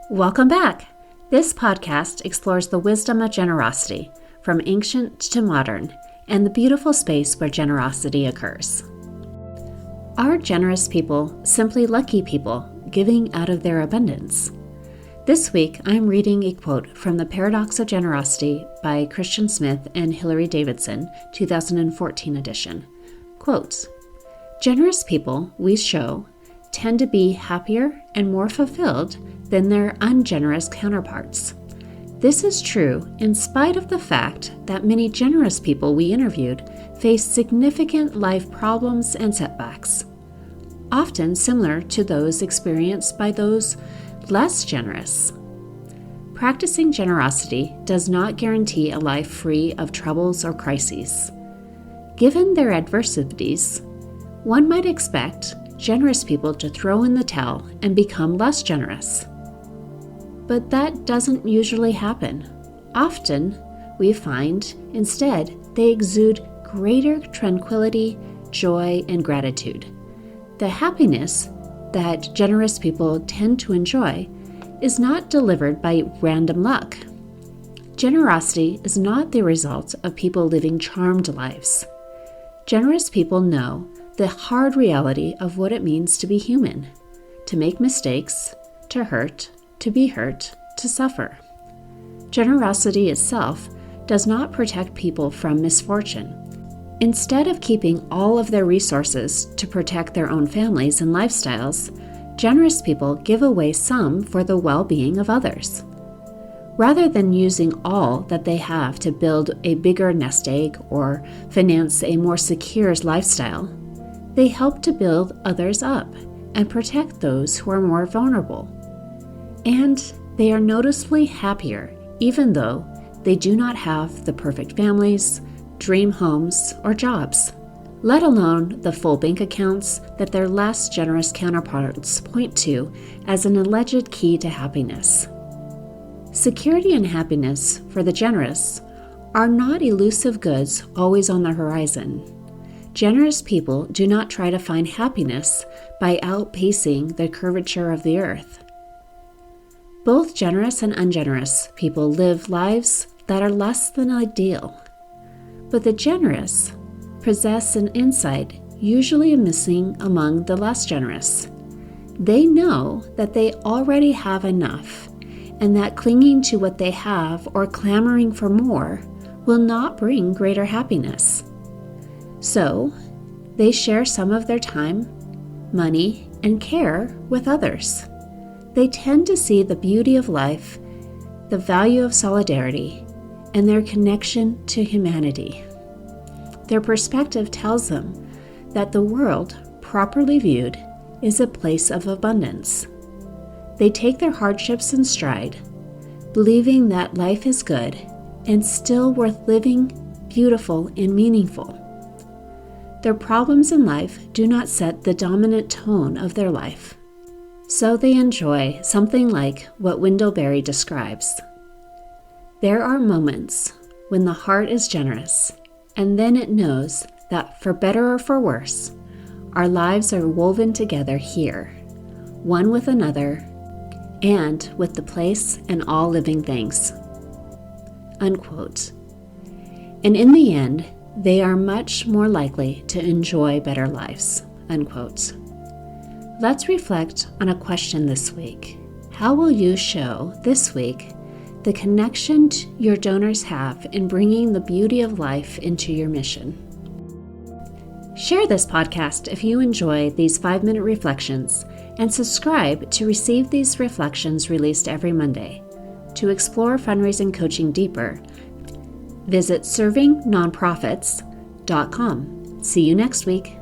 Welcome back. This podcast explores the wisdom of generosity, from ancient to modern, and the beautiful space where generosity occurs. Are generous people simply lucky people giving out of their abundance? This week, I'm reading a quote from The Paradox of Generosity by Christian Smith and Hilary Davidson, 2014 edition. Quotes, "Generous people, we show, tend to be happier and more fulfilled than their ungenerous counterparts. This is true in spite of the fact that many generous people we interviewed face significant life problems and setbacks, often similar to those experienced by those less generous. Practicing generosity does not guarantee a life free of troubles or crises. Given their adversities, one might expect generous people to throw in the towel and become less generous. But that doesn't usually happen. Often, we find, instead, they exude greater tranquility, joy, and gratitude. The happiness that generous people tend to enjoy is not delivered by random luck. Generosity is not the result of people living charmed lives. Generous people know the hard reality of what it means to be human, to make mistakes, to hurt, to be hurt, to suffer. Generosity itself does not protect people from misfortune. Instead of keeping all of their resources to protect their own families and lifestyles, generous people give away some for the well-being of others. Rather than using all that they have to build a bigger nest egg or finance a more secure lifestyle, they help to build others up and protect those who are more vulnerable. And they are noticeably happier, even though they do not have the perfect families, dream homes, or jobs, let alone the full bank accounts that their less generous counterparts point to as an alleged key to happiness. Security and happiness for the generous are not elusive goods always on the horizon. Generous people do not try to find happiness by outpacing the curvature of the earth. Both generous and ungenerous people live lives that are less than ideal. But the generous possess an insight usually missing among the less generous. They know that they already have enough, and that clinging to what they have or clamoring for more will not bring greater happiness. So, they share some of their time, money, and care with others. They tend to see the beauty of life, the value of solidarity, and their connection to humanity. Their perspective tells them that the world, properly viewed, is a place of abundance. They take their hardships in stride, believing that life is good and still worth living, beautiful, and meaningful. Their problems in life do not set the dominant tone of their life, so they enjoy something like what Wendell Berry describes. There are moments when the heart is generous, and then it knows that for better or for worse, our lives are woven together here, one with another, and with the place and all living things." Unquote. And in the end, they are much more likely to enjoy better lives. Unquote. Let's reflect on a question this week. How will you show this week the connection your donors have in bringing the beauty of life into your mission? Share this podcast if you enjoy these 5-minute reflections, and subscribe to receive these reflections released every Monday. To explore fundraising coaching deeper, visit servingnonprofits.com. See you next week.